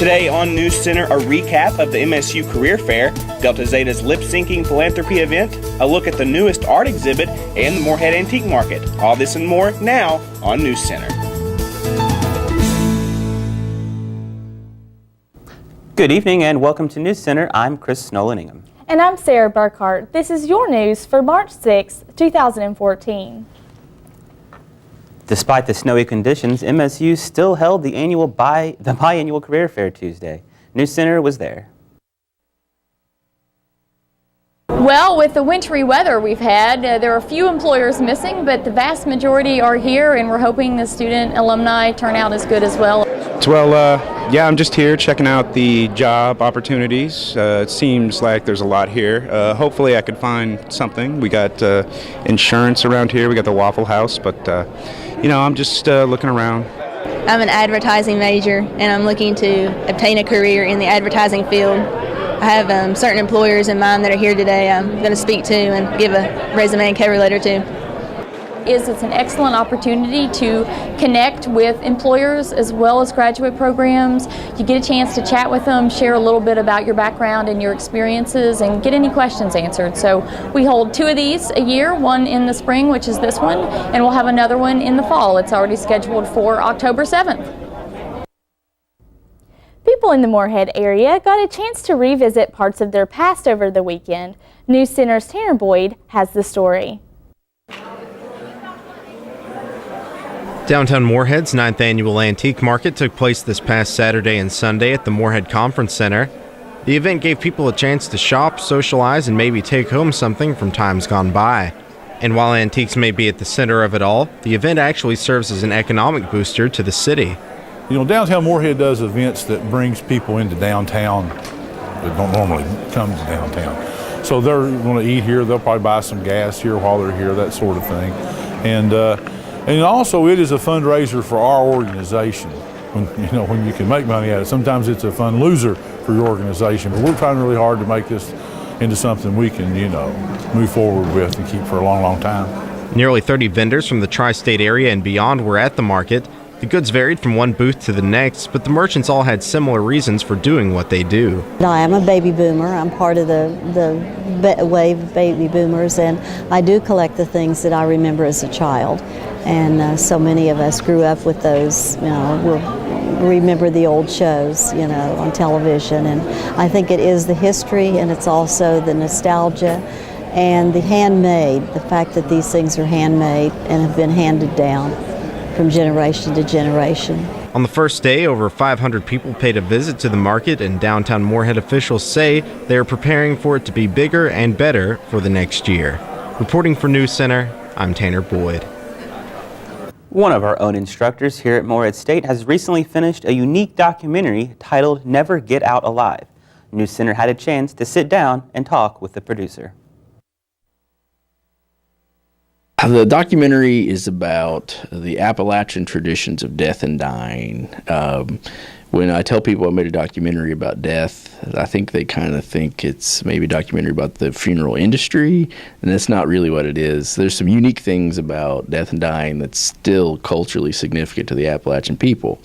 Today on NewsCenter, a recap of the MSU Career Fair, Delta Zeta's lip-syncing philanthropy event, a look at the newest art exhibit, and the Moorhead Antique Market. All this and more now on NewsCenter. Good evening and welcome to NewsCenter. I'm Chris Nolan-Ingham. And I'm Sarah Burkhart. This is your news for March 6, 2014. Despite the snowy conditions, MSU still held the biannual Career Fair Tuesday. NewsCenter was there. Well, with the wintry weather we've had, there are a few employers missing, but the vast majority are here, and we're hoping the student alumni turn out as good as well. Yeah, I'm just here checking out the job opportunities. It seems like there's a lot here. Hopefully I could find something. We got insurance around here. We got the Waffle House, but I'm just looking around. I'm an advertising major, and I'm looking to obtain a career in the advertising field. I have certain employers in mind that are here today I'm going to speak to and give a resume and cover letter to. It's an excellent opportunity to connect with employers as well as graduate programs. You get a chance to chat with them, share a little bit about your background and your experiences, and get any questions answered. So we hold 2 of these a year, one in the spring, which is this one, and we'll have another one in the fall. It's already scheduled for October 7th. People in the Moorhead area got a chance to revisit parts of their past over the weekend. NewsCenter's Tanner Boyd has the story. Downtown Moorhead's 9th Annual Antique Market took place this past Saturday and Sunday at the Moorhead Conference Center. The event gave people a chance to shop, socialize, and maybe take home something from times gone by. And while antiques may be at the center of it all, the event actually serves as an economic booster to the city. Downtown Moorhead does events that brings people into downtown that don't normally come to downtown. So they're going to eat here, they'll probably buy some gas here while they're here, that sort of thing. And also it is a fundraiser for our organization. When you can make money at it, sometimes it's a fun loser for your organization, but we're trying really hard to make this into something we can, move forward with and keep for a long, long time. Nearly 30 vendors from the tri-state area and beyond were at the market. The goods varied from one booth to the next, but the merchants all had similar reasons for doing what they do. I am a baby boomer. I'm part of the wave of baby boomers, and I do collect the things that I remember as a child. And so many of us grew up with those. We'll remember the old shows, on television. And I think it is the history, and it's also the nostalgia and the handmade, the fact that these things are handmade and have been handed down from generation to generation. On the first day, over 500 people paid a visit to the market, and downtown Moorhead officials say they are preparing for it to be bigger and better for the next year. Reporting for NewsCenter, I'm Tanner Boyd. One of our own instructors here at Moorhead State has recently finished a unique documentary titled Never Get Out Alive. NewsCenter had a chance to sit down and talk with the producer. The documentary is about the Appalachian traditions of death and dying. When I tell people I made a documentary about death, I think they kind of think it's maybe a documentary about the funeral industry, and that's not really what it is. There's some unique things about death and dying that's still culturally significant to the Appalachian people.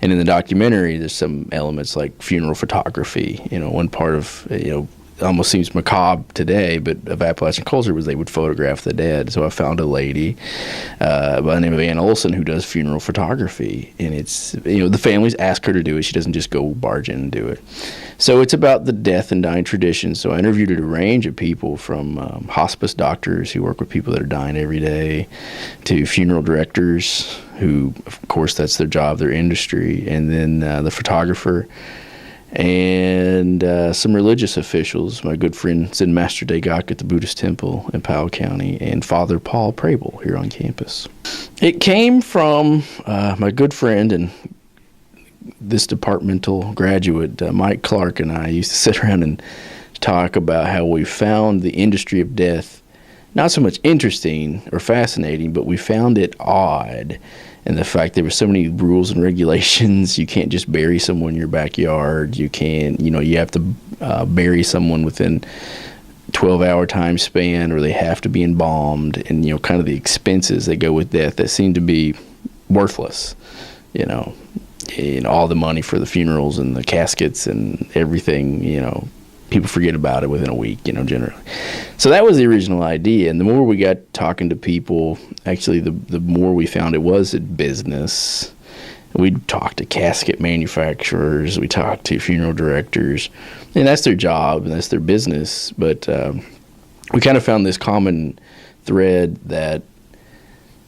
And in the documentary, there's some elements like funeral photography. One part of, almost seems macabre today, but of Appalachian culture was they would photograph the dead. So I found a lady by the name of Ann Olson who does funeral photography, and it's, the families ask her to do it. She doesn't just go barge in and do it. So it's about the death and dying traditions. So I interviewed a range of people from hospice doctors who work with people that are dying every day to funeral directors who, of course, that's their job, their industry, and then the photographer, and some religious officials, my good friend Zen Master Degak at the Buddhist Temple in Powell County, and Father Paul Prabel here on campus. It came from my good friend and this departmental graduate, Mike Clark, and I used to sit around and talk about how we found the industry of death not so much interesting or fascinating, but we found it odd. And the fact there were so many rules and regulations. You can't just bury someone in your backyard. You can't, you have to bury someone within 12-hour time span, or they have to be embalmed, and, kind of the expenses that go with death that seem to be worthless, all the money for the funerals and the caskets and everything, people forget about it within a week, generally. So that was the original idea. And the more we got talking to people, actually, the more we found it was a business. We talked to casket manufacturers, we talked to funeral directors, and that's their job and that's their business. But we kind of found this common thread that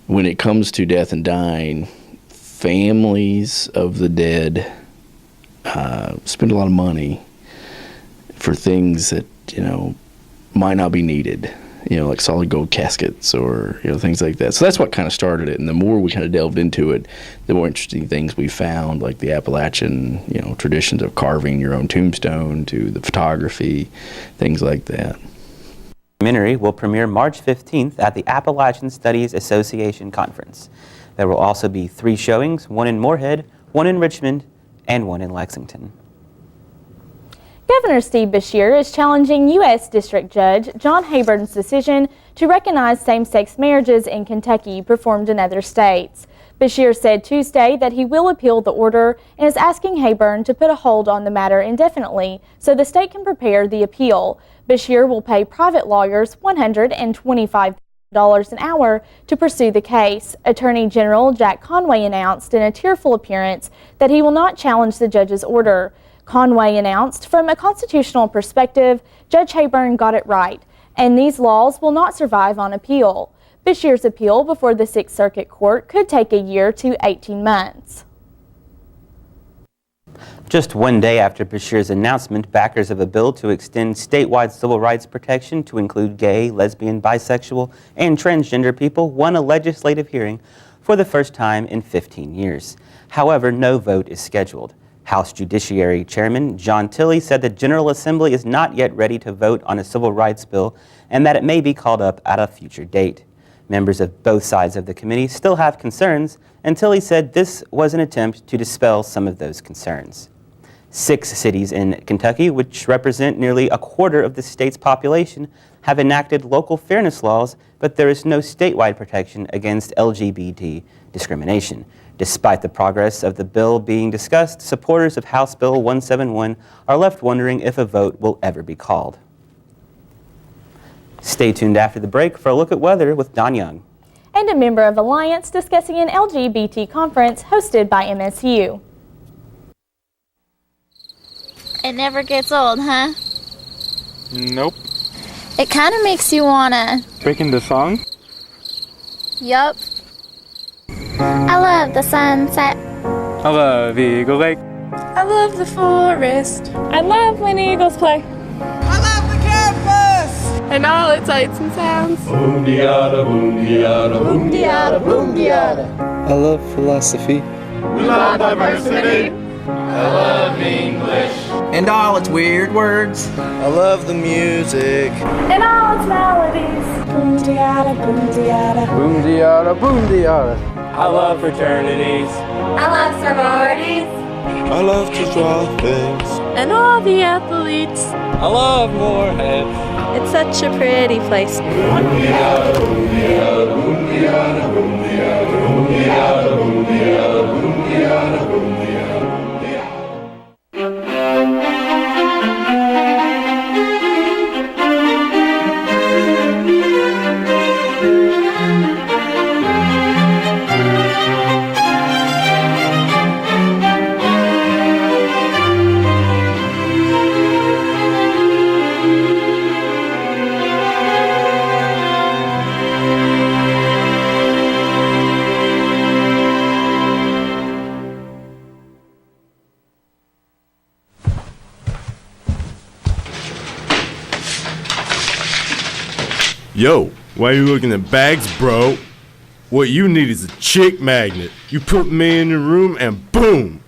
when it comes to death and dying, families of the dead spend a lot of money for things that might not be needed, like solid gold caskets or things like that. So that's what kind of started it. And the more we kind of delved into it, the more interesting things we found, like the Appalachian traditions of carving your own tombstone to the photography, things like that. The documentary will premiere March 15th at the Appalachian Studies Association Conference. There will also be 3 showings, one in Moorhead, one in Richmond, and one in Lexington. Governor Steve Beshear is challenging U.S. District Judge John Hayburn's decision to recognize same-sex marriages in Kentucky performed in other states. Beshear said Tuesday that he will appeal the order and is asking Hayburn to put a hold on the matter indefinitely so the state can prepare the appeal. Beshear will pay private lawyers $125 an hour to pursue the case. Attorney General Jack Conway announced in a tearful appearance that he will not challenge the judge's order. Conway announced, from a constitutional perspective, Judge Hayburn got it right, and these laws will not survive on appeal. Beshear's appeal before the Sixth Circuit Court could take a year to 18 months. Just one day after Beshear's announcement, backers of a bill to extend statewide civil rights protection to include gay, lesbian, bisexual, and transgender people won a legislative hearing for the first time in 15 years. However, no vote is scheduled. House Judiciary Chairman John Tilley said the General Assembly is not yet ready to vote on a civil rights bill and that it may be called up at a future date. Members of both sides of the committee still have concerns, and Tilley said this was an attempt to dispel some of those concerns. 6 cities in Kentucky, which represent nearly a quarter of the state's population, have enacted local fairness laws, but there is no statewide protection against LGBT discrimination. Despite the progress of the bill being discussed, supporters of House Bill 171 are left wondering if a vote will ever be called. Stay tuned after the break for a look at weather with Don Young. And a member of Alliance discussing an LGBT conference hosted by MSU. It never gets old, huh? Nope. It kind of makes you wanna... Breaking the song? Yup. I love the sunset. I love Eagle Lake. I love the forest. I love when eagles play. I love the campus! And all its sights and sounds. Boom-de-yada, boom-de-yada, boom-de-yada, boom-de-yada. I love philosophy. We love diversity. I love English. And all its weird words. I love the music. And all its melodies. Boom-de-yada, boom-de-yada. Boom-de-yada, boom-de-yada. I love fraternities. I love sororities. I love to draw things. And all the athletes. I love Moorhead. It's such a pretty place. Boom-de-yada, boom-de-yada, boom-de-yada, boom-de-yada, boom-de-yada, boom-de-yada, boom-de-yada, boom-de-yada. Yo, why are you looking at bags, bro? What you need is a chick magnet. You put me in the room and boom,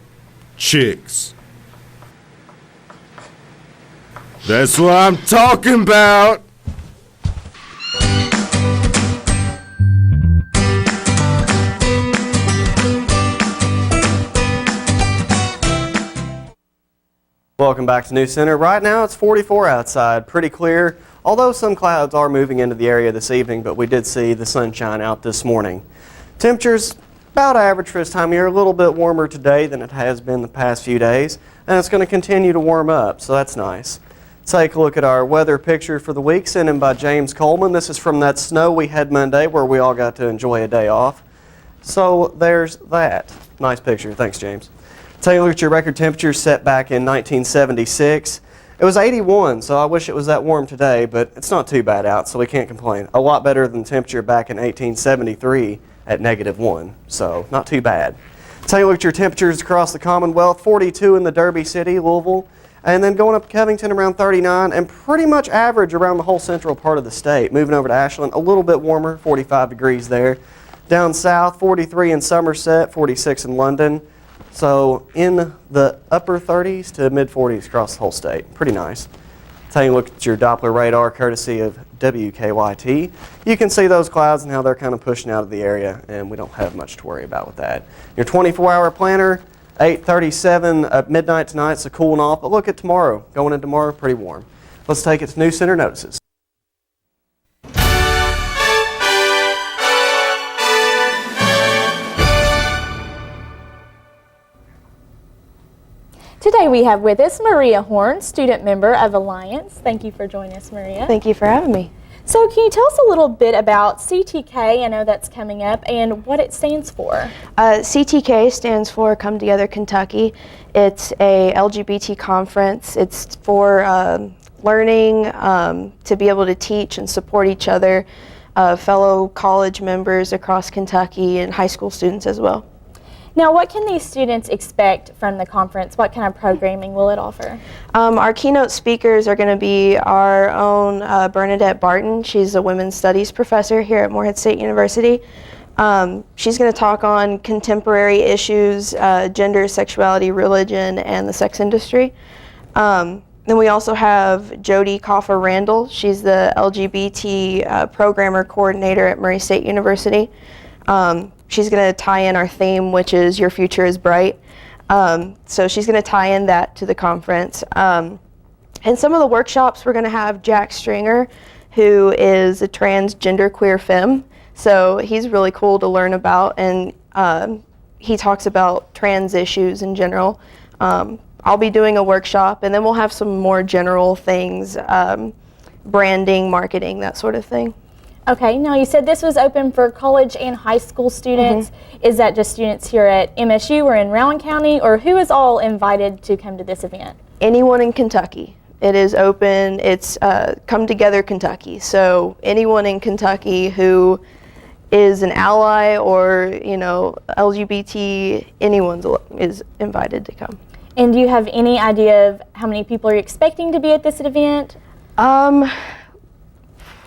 chicks. That's what I'm talking about. Welcome back to NewsCenter. Right now it's 44 outside, pretty clear. Although some clouds are moving into the area this evening, but we did see the sunshine out this morning. Temperatures about average for this time of year, a little bit warmer today than it has been the past few days, and it's going to continue to warm up, so that's nice. Take a look at our weather picture for the week sent in by James Coleman. This is from that snow we had Monday where we all got to enjoy a day off. So there's that. Nice picture. Thanks, James. Take a look at your record temperature set back in 1976. It was 81, so I wish it was that warm today, but it's not too bad out, so we can't complain. A lot better than the temperature back in 1873 at -1, so not too bad. Take a look at your temperatures across the Commonwealth. 42 in the Derby City, Louisville, and then going up to Covington around 39, and pretty much average around the whole central part of the state. Moving over to Ashland, a little bit warmer, 45 degrees there. Down south, 43 in Somerset, 46 in London. So in the upper 30s to mid 40s across the whole state. Pretty nice. Taking a look at your Doppler radar courtesy of WKYT. You can see those clouds and how they're kind of pushing out of the area, and we don't have much to worry about with that. Your 24-hour planner, 8:37 at midnight tonight, so cooling off. But look at tomorrow. Going into tomorrow, pretty warm. Let's take it to NewsCenter Notices. Today we have with us Maria Horn, student member of Alliance. Thank you for joining us, Maria. Thank you for having me. So can you tell us a little bit about CTK, I know that's coming up, and what it stands for? CTK stands for Come Together Kentucky. It's a LGBT conference. It's for learning, to be able to teach and support each other, fellow college members across Kentucky and high school students as well. Now, what can these students expect from the conference? What kind of programming will it offer? Our keynote speakers are going to be our own Bernadette Barton. She's a women's studies professor here at Morehead State University. She's going to talk on contemporary issues, gender, sexuality, religion, and the sex industry. Then we also have Jody Coffer Randall. She's the LGBT programmer coordinator at Murray State University. She's going to tie in our theme, which is Your Future is Bright. So she's going to tie in that to the conference. And some of the workshops, we're going to have Jack Stringer, who is a transgender queer femme. So he's really cool to learn about, and he talks about trans issues in general. I'll be doing a workshop, and then we'll have some more general things, branding, marketing, that sort of thing. Okay, now you said this was open for college and high school students. Is that just students here at MSU or in Rowan County, or who is all invited to come to this event? Anyone in Kentucky. It is open. It's Come Together Kentucky. So anyone in Kentucky who is an ally or, you know, LGBT, anyone is invited to come. And do you have any idea of how many people are you expecting to be at this event?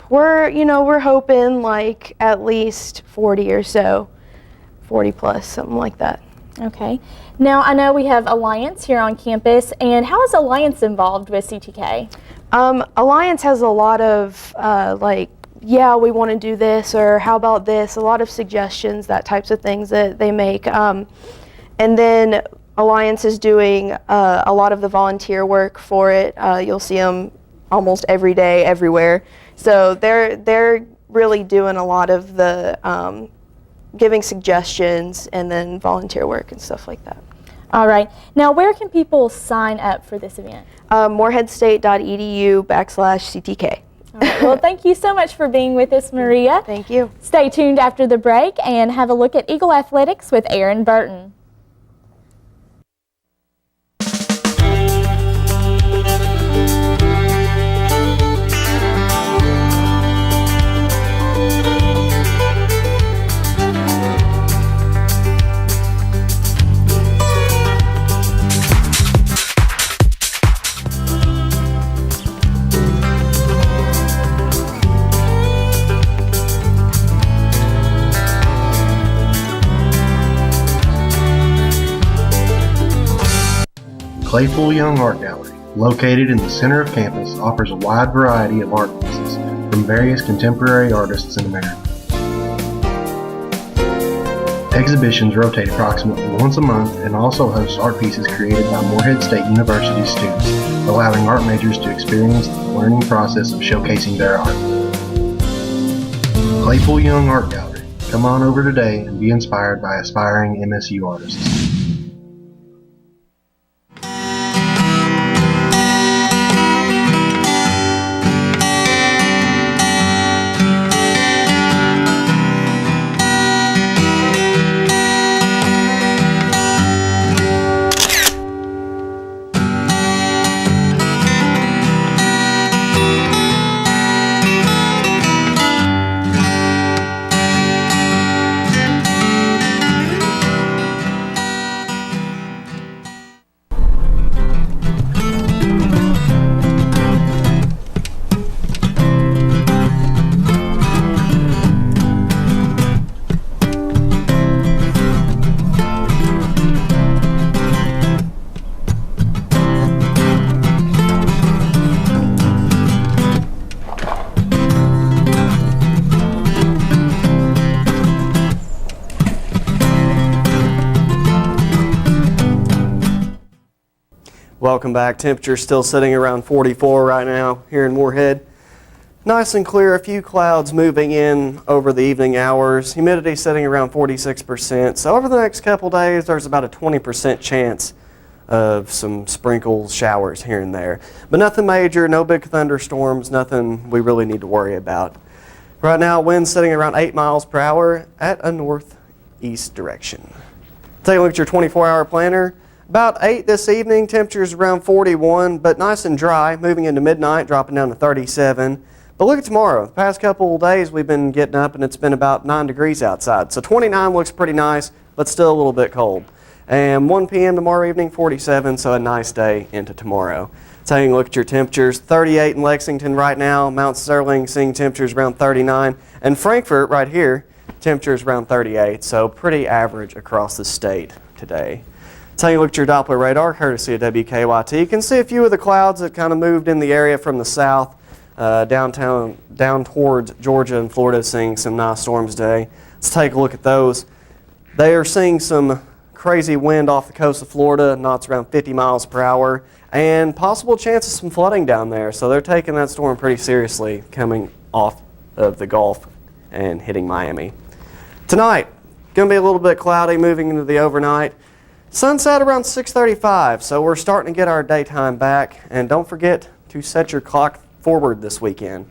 We're hoping like at least 40 or so, 40 plus, something like that. Okay. Now I know we have Alliance here on campus, and how is Alliance involved with CTK? Alliance has a lot of yeah, we want to do this, or how about this, a lot of suggestions, that types of things that they make. And then Alliance is doing a lot of the volunteer work for it. You'll see them almost every day, everywhere. So they're really doing a lot of the giving suggestions and then volunteer work and stuff like that. All right. Now, where can people sign up for this event? moreheadstate.edu/CTK. All right. Well, thank you so much for being with us, Maria. Thank you. Stay tuned after the break and have a look at Eagle Athletics with Aaron Burton. Claypool Young Art Gallery, located in the center of campus, offers a wide variety of art pieces from various contemporary artists in America. Exhibitions rotate approximately once a month and also host art pieces created by Morehead State University students, allowing art majors to experience the learning process of showcasing their art. Claypool Young Art Gallery, Come on over today and be inspired by aspiring MSU artists. Welcome back. Temperature still sitting around 44 right now here in Moorhead. Nice and clear, a few clouds moving in over the evening hours. Humidity sitting around 46%. So over the next couple days, there's about a 20% chance of some sprinkles, showers here and there. But nothing major, no big thunderstorms, nothing we really need to worry about. Right now, wind sitting around 8 miles per hour at a northeast direction. Take a look at your 24-hour planner. About 8 this evening, temperatures around 41, but nice and dry, moving into midnight, dropping down to 37. But look at tomorrow. The past couple of days we've been getting up and it's been about 9 degrees outside. So 29 looks pretty nice, but still a little bit cold. And 1 p.m. tomorrow evening, 47, so a nice day into tomorrow. Taking a look at your temperatures, 38 in Lexington right now, Mount Sterling seeing temperatures around 39, and Frankfort right here, temperatures around 38, so pretty average across the state today. Taking a look at your Doppler radar, courtesy of WKYT, you can see a few of the clouds that kind of moved in the area from the south down towards Georgia and Florida, seeing some nice storms today. Let's take a look at those. They are seeing some crazy wind off the coast of Florida, knots around 50 miles per hour, and possible chance of some flooding down there. So they're taking that storm pretty seriously, coming off of the Gulf and hitting Miami. Tonight, going to be a little bit cloudy moving into the overnight. Sunset around 6:35, so we're starting to get our daytime back. And don't forget to set your clock forward this weekend.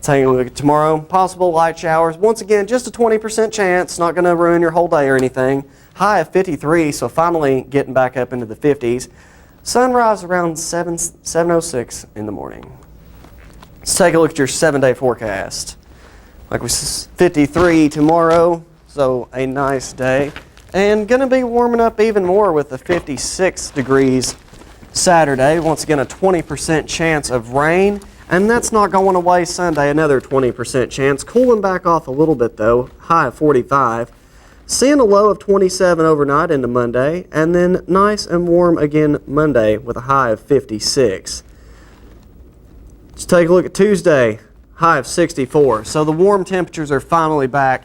Taking a look at tomorrow, possible light showers. Once again, just a 20% chance, not going to ruin your whole day or anything. High of 53, so finally getting back up into the 50s. Sunrise around 7:06 in the morning. Let's take a look at your 7-day forecast. Like we said, 53 tomorrow, so a nice day. And going to be warming up even more with the 56 degrees Saturday. Once again, a 20% chance of rain. And that's not going away Sunday, another 20% chance. Cooling back off a little bit though, high of 45. Seeing a low of 27 overnight into Monday. And then nice and warm again Monday with a high of 56. Let's take a look at Tuesday, high of 64. So the warm temperatures are finally back.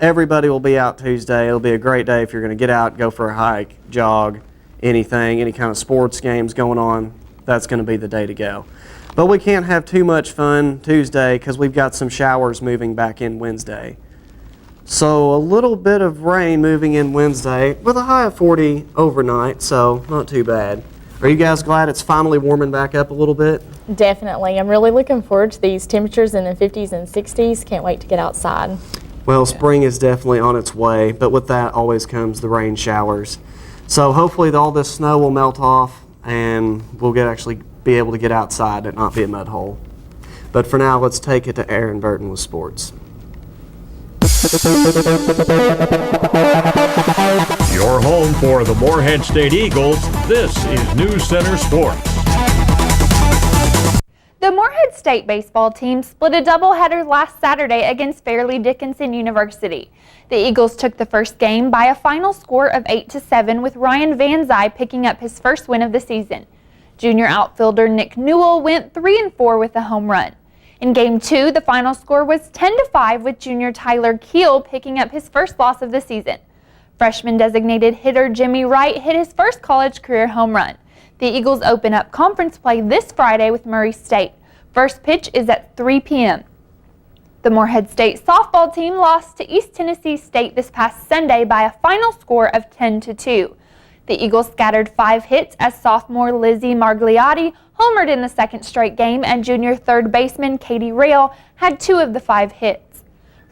Everybody will be out Tuesday. It'll be a great day if you're going to get out, go for a hike, jog, anything, any kind of sports games going on. That's going to be the day to go. But we can't have too much fun Tuesday because we've got some showers moving back in Wednesday. So a little bit of rain moving in Wednesday with a high of 40 overnight, so not too bad. Are you guys glad it's finally warming back up a little bit? Definitely. I'm really looking forward to these temperatures in the 50s and 60s. Can't wait to get outside. Well, spring is definitely on its way, but with that always comes the rain showers. So hopefully all this snow will melt off and we'll actually be able to get outside and not be a mud hole. But for now, let's take it to Aaron Burton with sports. Your home for the Moorhead State Eagles, this is NewsCenter Sports. The Moorhead State baseball team split a doubleheader last Saturday against Fairleigh Dickinson University. The Eagles took the first game by a final score of 8-7, with Ryan Van Zyl picking up his first win of the season. Junior outfielder Nick Newell went 3-4 with a home run. In Game 2, the final score was 10-5, with junior Tyler Keel picking up his first loss of the season. Freshman designated hitter Jimmy Wright hit his first college career home run. The Eagles open up conference play this Friday with Murray State. First pitch is at 3 p.m. The The Morehead State softball team lost to East Tennessee State this past Sunday by a final score of 10-2. The Eagles scattered 5 hits as sophomore Lizzie Margliotti homered in the second straight game, and junior third baseman Katie Rail had 2 of the 5 hits.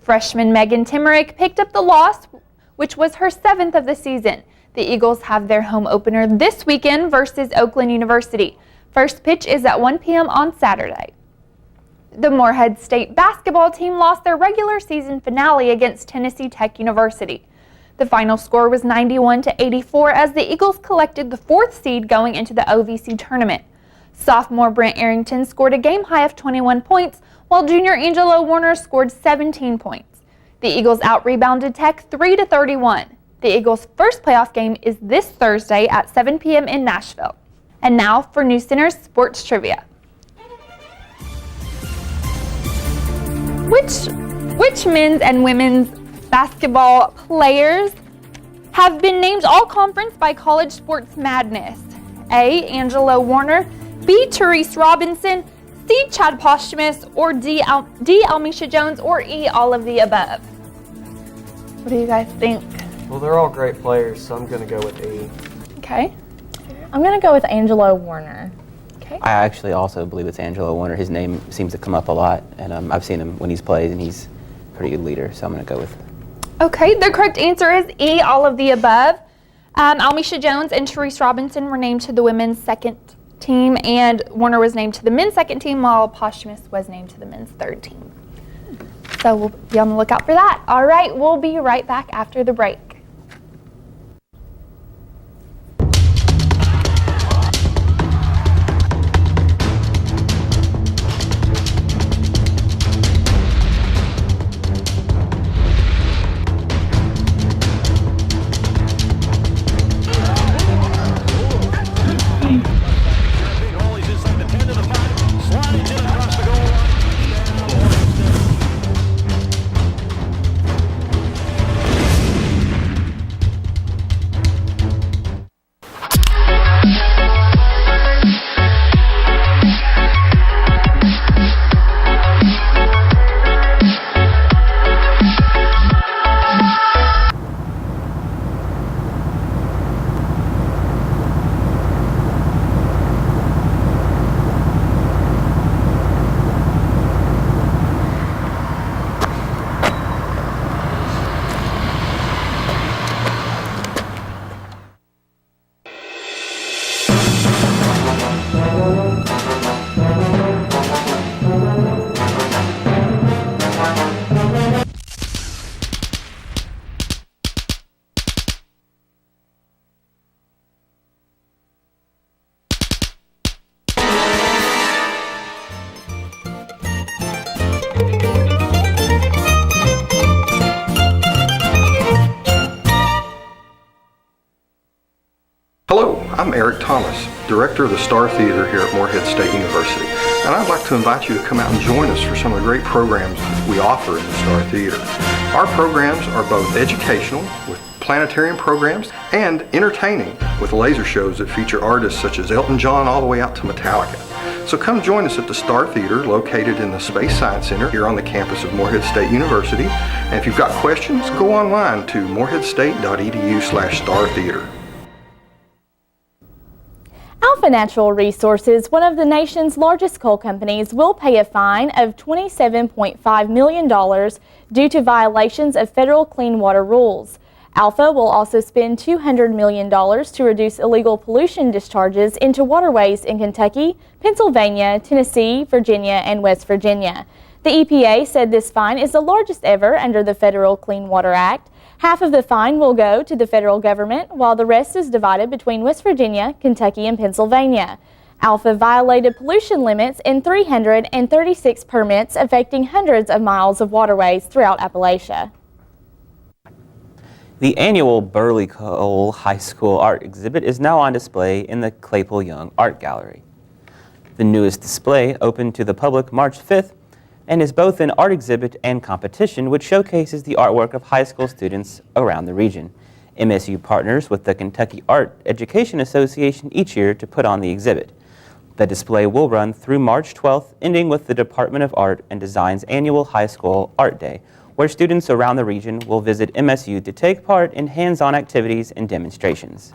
Freshman Megan Timmerick picked up the loss, which was her 7th of the season. The Eagles have their home opener this weekend versus Oakland University. First pitch is at 1 p.m. on Saturday. The Morehead State basketball team lost their regular season finale against Tennessee Tech University. The final score was 91-84 as the Eagles collected the 4th seed going into the OVC tournament. Sophomore Brent Arrington scored a game-high of 21 points, while junior Angelo Warner scored 17 points. The Eagles out-rebounded Tech 3-31. The Eagles' first playoff game is this Thursday at 7 p.m. in Nashville. And now for NewsCenter's Sports Trivia. Which men's and women's basketball players have been named All-Conference by College Sports Madness? A. Angelo Warner, B. Therese Robinson, C. Chad Posthumus, or D. Almisha Jones, or E. all of the above? What do you guys think? Well, they're all great players, so I'm going to go with E. Okay. I'm going to go with Angelo Warner. Okay. I actually also believe it's Angelo Warner. His name seems to come up a lot, and I've seen him when he's played, and he's a pretty good leader, so I'm going to go with Okay, the correct answer is E, all of the above. Almisha Jones and Therese Robinson were named to the women's second team, and Warner was named to the men's second team, while Posthumus was named to the men's third team. So we'll be on the lookout for that. All right, we'll be right back after the break. I'm Eric Thomas, Director of the Star Theater here at Morehead State University, and I'd like to invite you to come out and join us for some of the great programs we offer in the Star Theater. Our programs are both educational, with planetarium programs, and entertaining, with laser shows that feature artists such as Elton John all the way out to Metallica. So come join us at the Star Theater, located in the Space Science Center here on the campus of Morehead State University. And if you've got questions, go online to moreheadstate.edu/startheater. Alpha Natural Resources, one of the nation's largest coal companies, will pay a fine of $27.5 million due to violations of federal clean water rules. Alpha will also spend $200 million to reduce illegal pollution discharges into waterways in Kentucky, Pennsylvania, Tennessee, Virginia, and West Virginia. The EPA said this fine is the largest ever under the Federal Clean Water Act. Half of the fine will go to the federal government, while the rest is divided between West Virginia, Kentucky, and Pennsylvania. Alpha violated pollution limits in 336 permits affecting hundreds of miles of waterways throughout Appalachia. The annual Burley Cole High School art exhibit is now on display in the Claypool Young Art Gallery. The newest display opened to the public March 5th and is both an art exhibit and competition which showcases the artwork of high school students around the region. MSU partners with the Kentucky Art Education Association each year to put on the exhibit. The display will run through March 12th, ending with the Department of Art and Design's annual High School Art Day, where students around the region will visit MSU to take part in hands-on activities and demonstrations.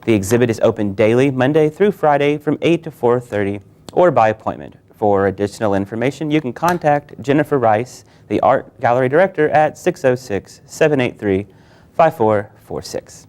The exhibit is open daily, Monday through Friday from 8 to 4:30 or by appointment. For additional information, you can contact Jennifer Rice, the Art Gallery Director, at 606-783-5446.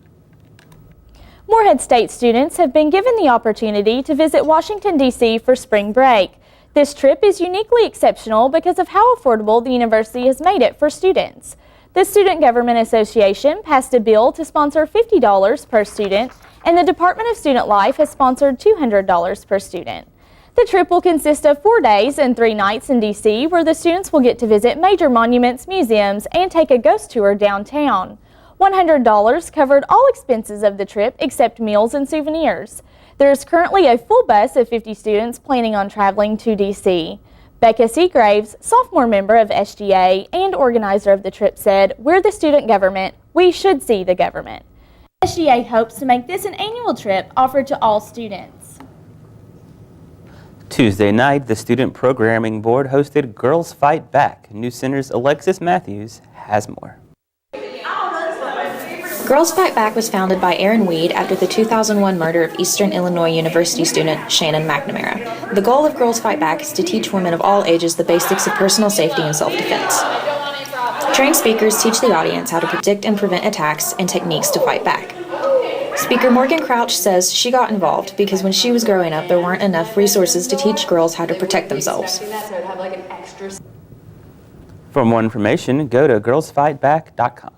Morehead State students have been given the opportunity to visit Washington, D.C. for spring break. This trip is uniquely exceptional because of how affordable the university has made it for students. The Student Government Association passed a bill to sponsor $50 per student, and the Department of Student Life has sponsored $200 per student. The trip will consist of 4 days and 3 nights in D.C., where the students will get to visit major monuments, museums, and take a ghost tour downtown. $100 covered all expenses of the trip except meals and souvenirs. There is currently a full bus of 50 students planning on traveling to D.C. Becca Seagraves, sophomore member of SGA and organizer of the trip, said, "We're the student government. We should see the government." SGA hopes to make this an annual trip offered to all students. Tuesday night, the Student Programming Board hosted Girls Fight Back. NewsCenter's Alexis Matthews has more. Girls Fight Back was founded by Aaron Weed after the 2001 murder of Eastern Illinois University student Shannon McNamara. The goal of Girls Fight Back is to teach women of all ages the basics of personal safety and self-defense. Trained speakers teach the audience how to predict and prevent attacks and techniques to fight back. Speaker Morgan Crouch says she got involved because when she was growing up, there weren't enough resources to teach girls how to protect themselves. For more information, go to girlsfightback.com.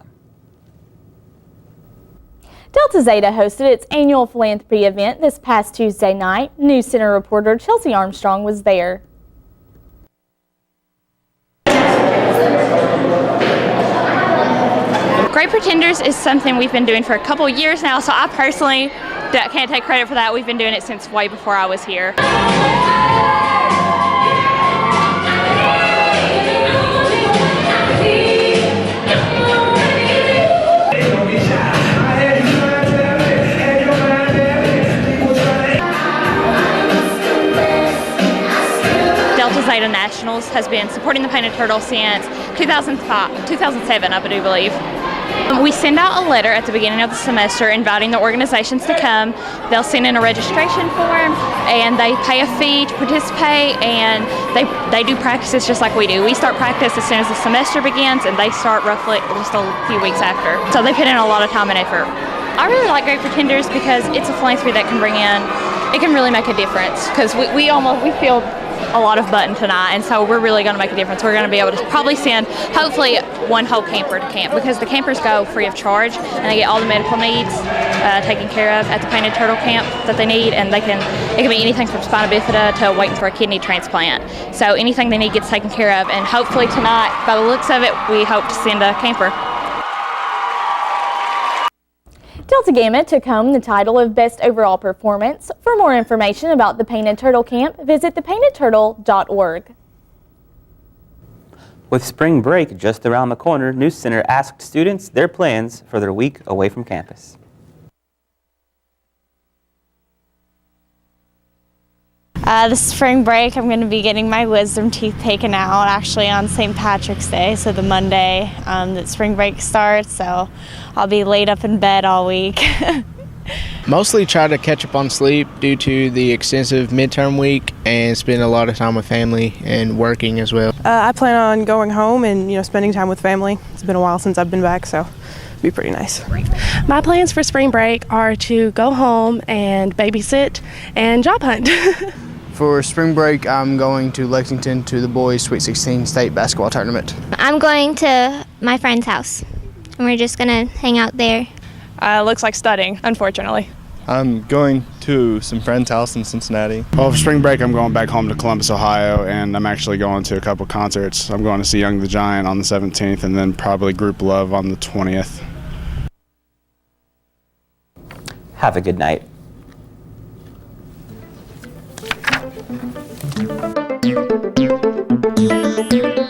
Delta Zeta hosted its annual philanthropy event this past Tuesday night. NewsCenter reporter Chelsea Armstrong was there. Great Pretenders is something we've been doing for a couple years now, so I personally can't take credit for that. We've been doing it since way before I was here. Delta Zeta Nationals has been supporting the Painted Turtle since 2007, I do believe. We send out a letter at the beginning of the semester inviting the organizations to come. They'll send in a registration form and they pay a fee to participate, and they do practices just like we do. We start practice as soon as the semester begins and they start roughly just a few weeks after. So they put in a lot of time and effort. I really like Great Pretenders because it's a philanthropy that can bring in, it can really make a difference, because we feel a lot of button tonight, and so we're really going to make a difference. We're going to be able to probably send, hopefully, one whole camper to camp, because the campers go free of charge and they get all the medical needs taken care of at the Painted Turtle camp that they need, and it can be anything from spina bifida to waiting for a kidney transplant. So anything they need gets taken care of, and hopefully tonight, by the looks of it, we hope to send a camper. Delta Gamma took home the title of Best Overall Performance. For more information about the Painted Turtle Camp, visit thepaintedturtle.org. With spring break just around the corner, NewsCenter asked students their plans for their week away from campus. This spring break, I'm going to be getting my wisdom teeth taken out actually on St. Patrick's Day, so the Monday that spring break starts, so I'll be laid up in bed all week. Mostly try to catch up on sleep due to the extensive midterm week and spend a lot of time with family and working as well. I plan on going home and spending time with family. It's been a while since I've been back, so it'll be pretty nice. My plans for spring break are to go home and babysit and job hunt. For spring break, I'm going to Lexington to the boys' Sweet 16 state basketball tournament. I'm going to my friend's house, and we're just going to hang out there. Looks like studying, unfortunately. I'm going to some friend's house in Cincinnati. Well, for spring break, I'm going back home to Columbus, Ohio, and I'm actually going to a couple concerts. I'm going to see Young the Giant on the 17th, and then probably Group Love on the 20th. Have a good night. Thank you.